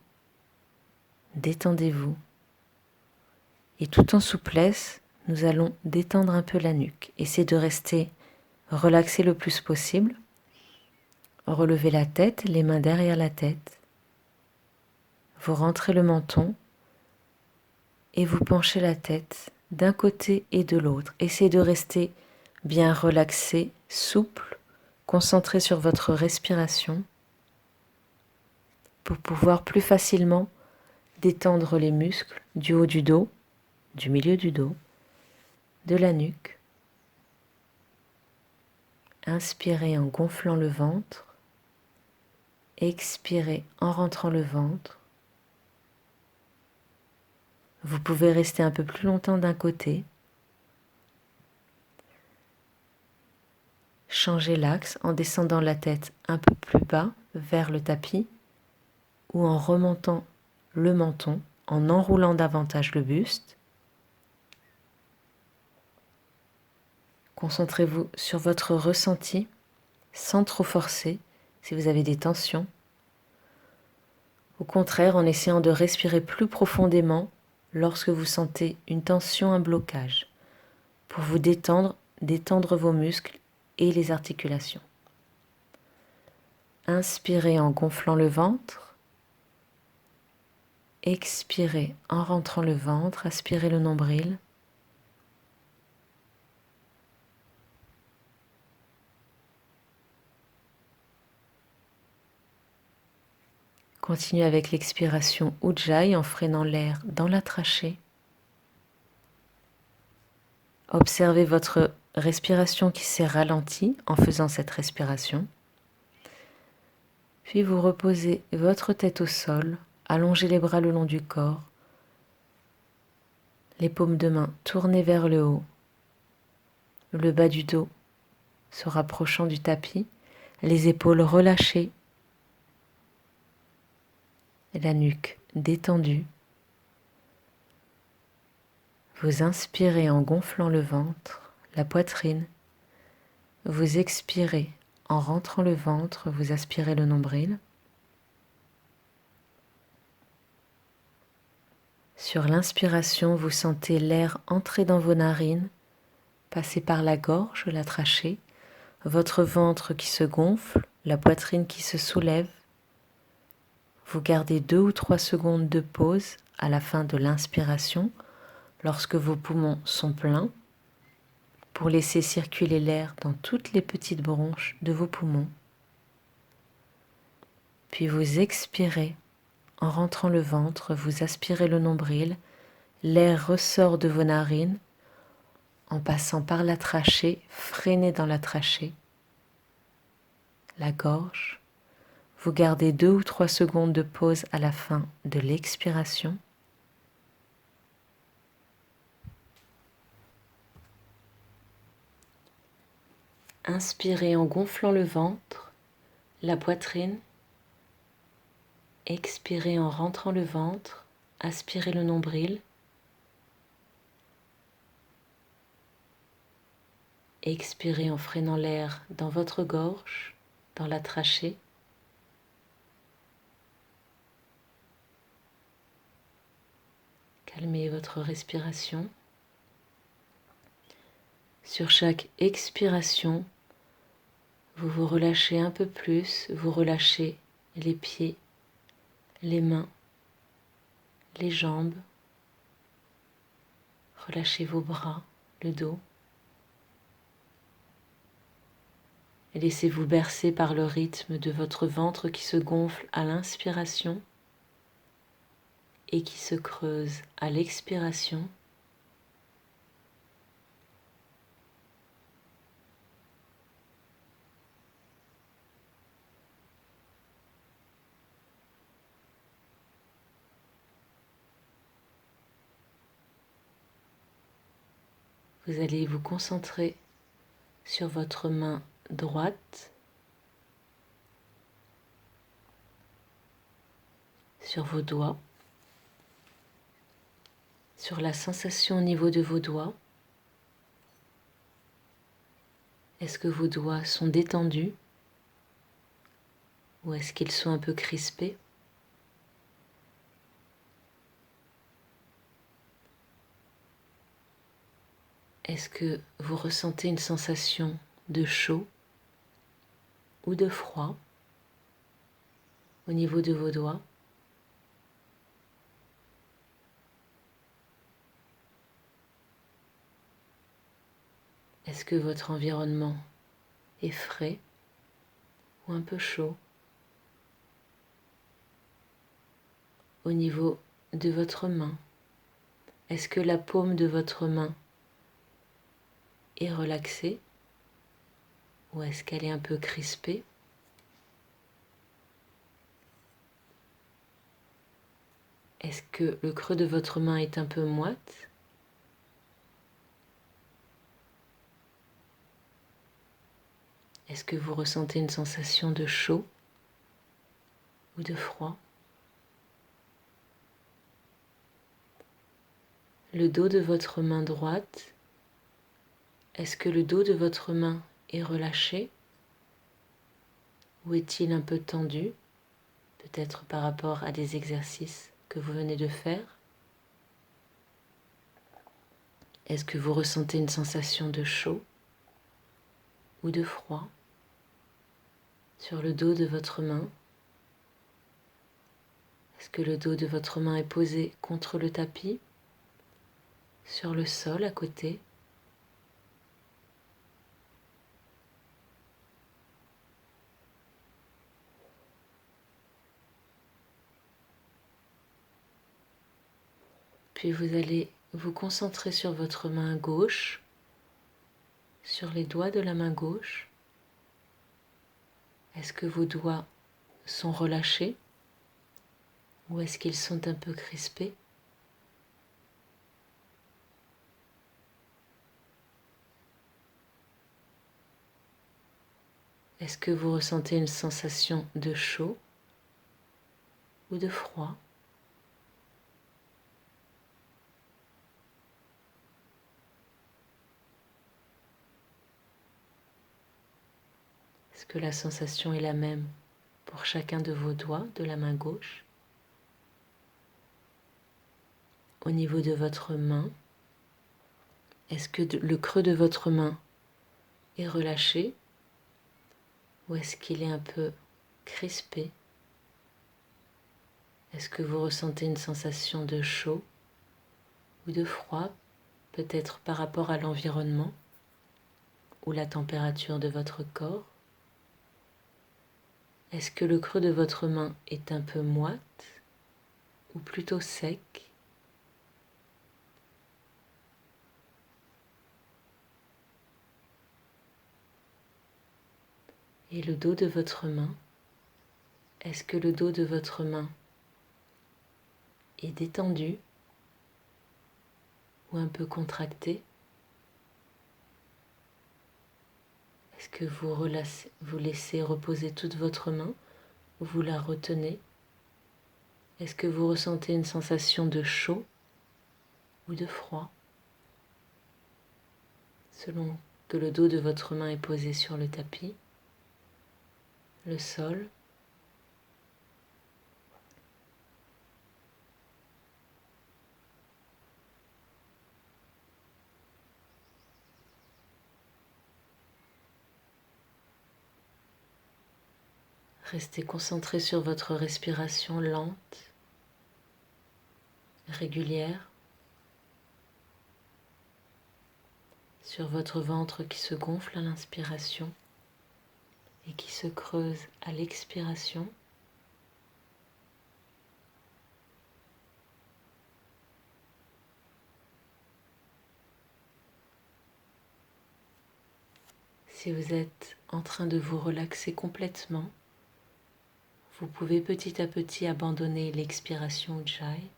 détendez-vous et tout en souplesse, nous allons détendre un peu la nuque. Essayez de rester relaxé le plus possible. Relevez la tête, les mains derrière la tête. Vous rentrez le menton et vous penchez la tête d'un côté et de l'autre. Essayez de rester bien relaxé, souple, concentré sur votre respiration pour pouvoir plus facilement détendre les muscles du haut du dos, du milieu du dos, de la nuque. Inspirez en gonflant le ventre, expirez en rentrant le ventre. Vous pouvez rester un peu plus longtemps d'un côté. Changez l'axe en descendant la tête un peu plus bas vers le tapis ou en remontant le menton, en enroulant davantage le buste. Concentrez-vous sur votre ressenti sans trop forcer si vous avez des tensions. Au contraire, en essayant de respirer plus profondément lorsque vous sentez une tension, un blocage, pour vous détendre vos muscles et les articulations. Inspirez en gonflant le ventre. Expirez en rentrant le ventre, aspirez le nombril. Continuez avec l'expiration Ujjayi en freinant l'air dans la trachée. Observez votre respiration qui s'est ralentie en faisant cette respiration. Puis vous reposez votre tête au sol, allongez les bras le long du corps, les paumes de main tournées vers le haut, le bas du dos se rapprochant du tapis, les épaules relâchées, la nuque détendue. Vous inspirez en gonflant le ventre, la poitrine. Vous expirez en rentrant le ventre, vous aspirez le nombril. Sur l'inspiration, vous sentez l'air entrer dans vos narines, passer par la gorge, la trachée, votre ventre qui se gonfle, la poitrine qui se soulève. Vous gardez 2 ou 3 secondes de pause à la fin de l'inspiration, lorsque vos poumons sont pleins, pour laisser circuler l'air dans toutes les petites bronches de vos poumons. Puis vous expirez en rentrant le ventre, vous aspirez le nombril, l'air ressort de vos narines en passant par la trachée, freinez dans la trachée, la gorge. Vous gardez 2 ou 3 secondes de pause à la fin de l'expiration. Inspirez en gonflant le ventre, la poitrine, Expirez en rentrant le ventre, aspirez le nombril. Expirez en freinant l'air dans votre gorge, dans la trachée. Calmez votre respiration. Sur chaque expiration, vous vous relâchez un peu plus, vous relâchez les pieds, les mains, les jambes. Relâchez vos bras, le dos. Et laissez-vous bercer par le rythme de votre ventre qui se gonfle à l'inspiration et qui se creuse à l'expiration. Vous allez vous concentrer sur votre main droite, sur vos doigts, sur la sensation au niveau de vos doigts. Est-ce que vos doigts sont détendus ou est-ce qu'ils sont un peu crispés? Est-ce que vous ressentez une sensation de chaud ou de froid au niveau de vos doigts? Est-ce que votre environnement est frais ou un peu chaud? Au niveau de votre main, est-ce que la paume de votre main est relaxée ou est-ce qu'elle est un peu crispée? Est-ce que le creux de votre main est un peu moite? Est-ce que vous ressentez une sensation de chaud ou de froid? Le dos de votre main droite, est-ce que le dos de votre main est relâché ou est-il un peu tendu, peut-être par rapport à des exercices que vous venez de faire? Est-ce que vous ressentez une sensation de chaud ou de froid sur le dos de votre main? Est-ce que le dos de votre main est posé contre le tapis, sur le sol à côté? Puis vous allez vous concentrer sur votre main gauche, sur les doigts de la main gauche. Est-ce que vos doigts sont relâchés ou est-ce qu'ils sont un peu crispés? Est-ce que vous ressentez une sensation de chaud ou de froid? Est-ce que la sensation est la même pour chacun de vos doigts de la main gauche? Au niveau de votre main, est-ce que le creux de votre main est relâché ou est-ce qu'il est un peu crispé? Est-ce que vous ressentez une sensation de chaud ou de froid, peut-être par rapport à l'environnement ou la température de votre corps? Est-ce que le creux de votre main est un peu moite ou plutôt sec? Et le dos de votre main, est-ce que le dos de votre main est détendu ou un peu contracté? Est-ce que vous laissez reposer toute votre main ou vous la retenez? Est-ce que vous ressentez une sensation de chaud ou de froid selon que le dos de votre main est posé sur le tapis, le sol? Restez concentré sur votre respiration lente, régulière, sur votre ventre qui se gonfle à l'inspiration et qui se creuse à l'expiration. Si vous êtes en train de vous relaxer complètement, vous pouvez petit à petit abandonner l'expiration Ujjayi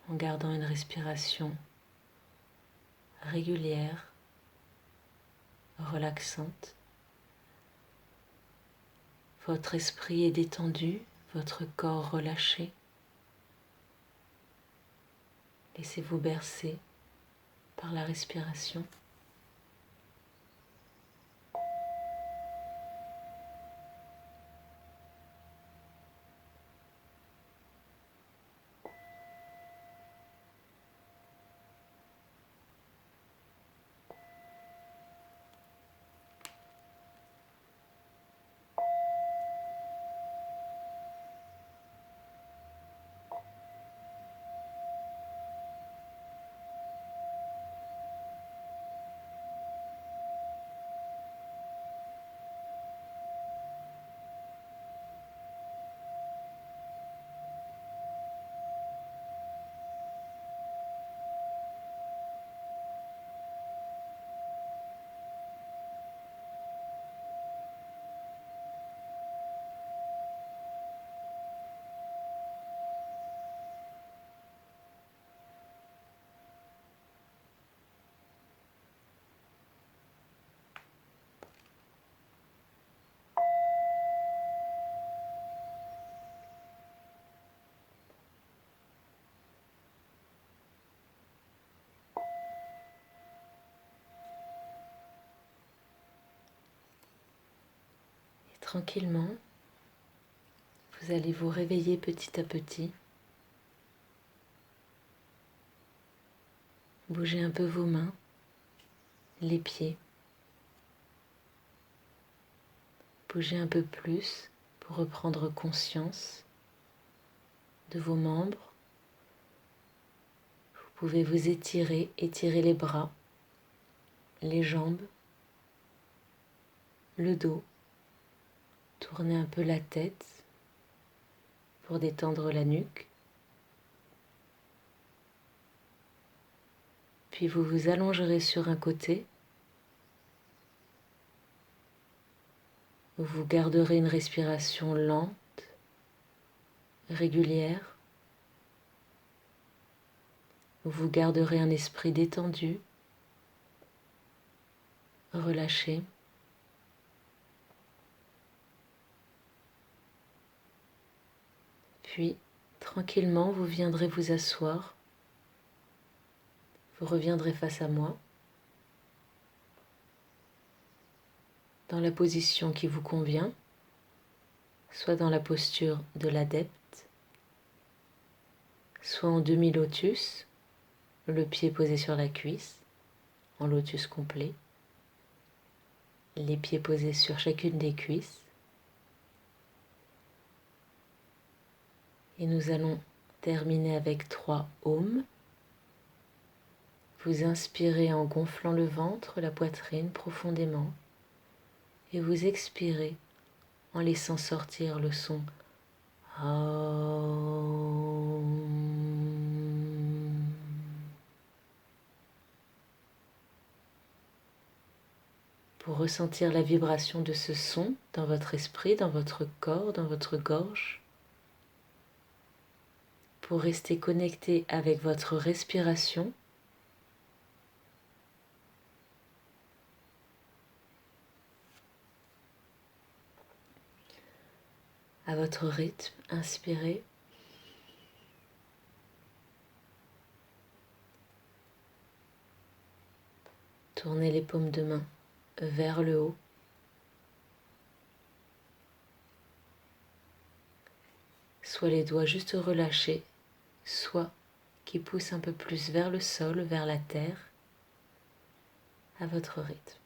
en gardant une respiration régulière, relaxante. Votre esprit est détendu, votre corps relâché. Laissez-vous bercer par la respiration. Tranquillement, vous allez vous réveiller petit à petit. Bougez un peu vos mains, les pieds. Bougez un peu plus pour reprendre conscience de vos membres. Vous pouvez vous étirer les bras, les jambes, le dos. Tournez un peu la tête pour détendre la nuque. Puis vous vous allongerez sur un côté. Vous garderez une respiration lente, régulière. Vous garderez un esprit détendu, relâché. Puis, tranquillement, vous viendrez vous asseoir. Vous reviendrez face à moi, dans la position qui vous convient, soit dans la posture de l'adepte, soit en demi-lotus, le pied posé sur la cuisse, en lotus complet, les pieds posés sur chacune des cuisses. Et nous allons terminer avec 3 Om. Vous inspirez en gonflant le ventre, la poitrine profondément. Et vous expirez en laissant sortir le son Aum. Pour ressentir la vibration de ce son dans votre esprit, dans votre corps, dans votre gorge. Pour rester connecté avec votre respiration. À votre rythme, inspirez Tournez les paumes de main vers le haut. Soit les doigts juste relâchés, soit qui poussent un peu plus vers le sol, vers la terre, à votre rythme.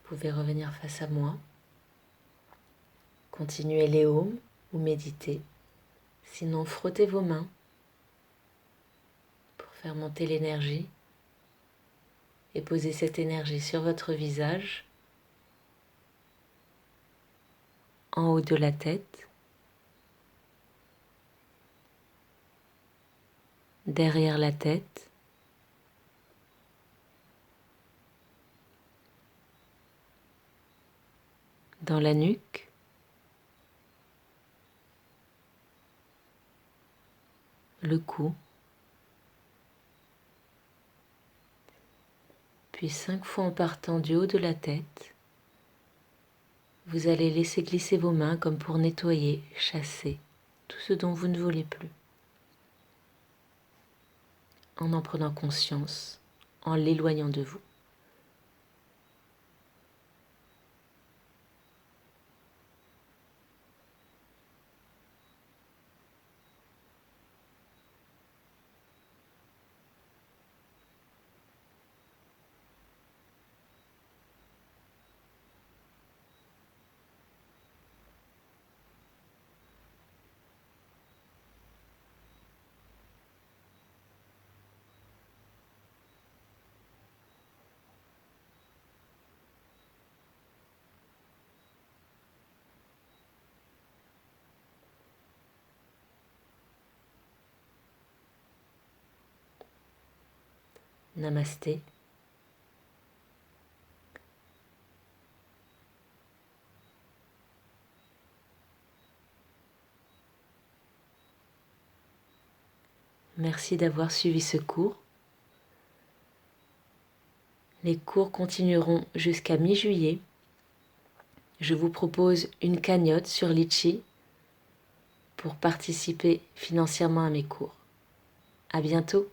Vous pouvez revenir face à moi, continuez les haumes ou méditez. Sinon, frottez vos mains pour faire monter l'énergie et posez cette énergie sur votre visage, en haut de la tête, derrière la tête, dans la nuque, le cou, puis 5 fois en partant du haut de la tête, vous allez laisser glisser vos mains comme pour nettoyer, chasser tout ce dont vous ne voulez plus, en prenant conscience, en l'éloignant de vous. Namasté. Merci d'avoir suivi ce cours. Les cours continueront jusqu'à mi-juillet. Je vous propose une cagnotte sur Litchi pour participer financièrement à mes cours. À bientôt.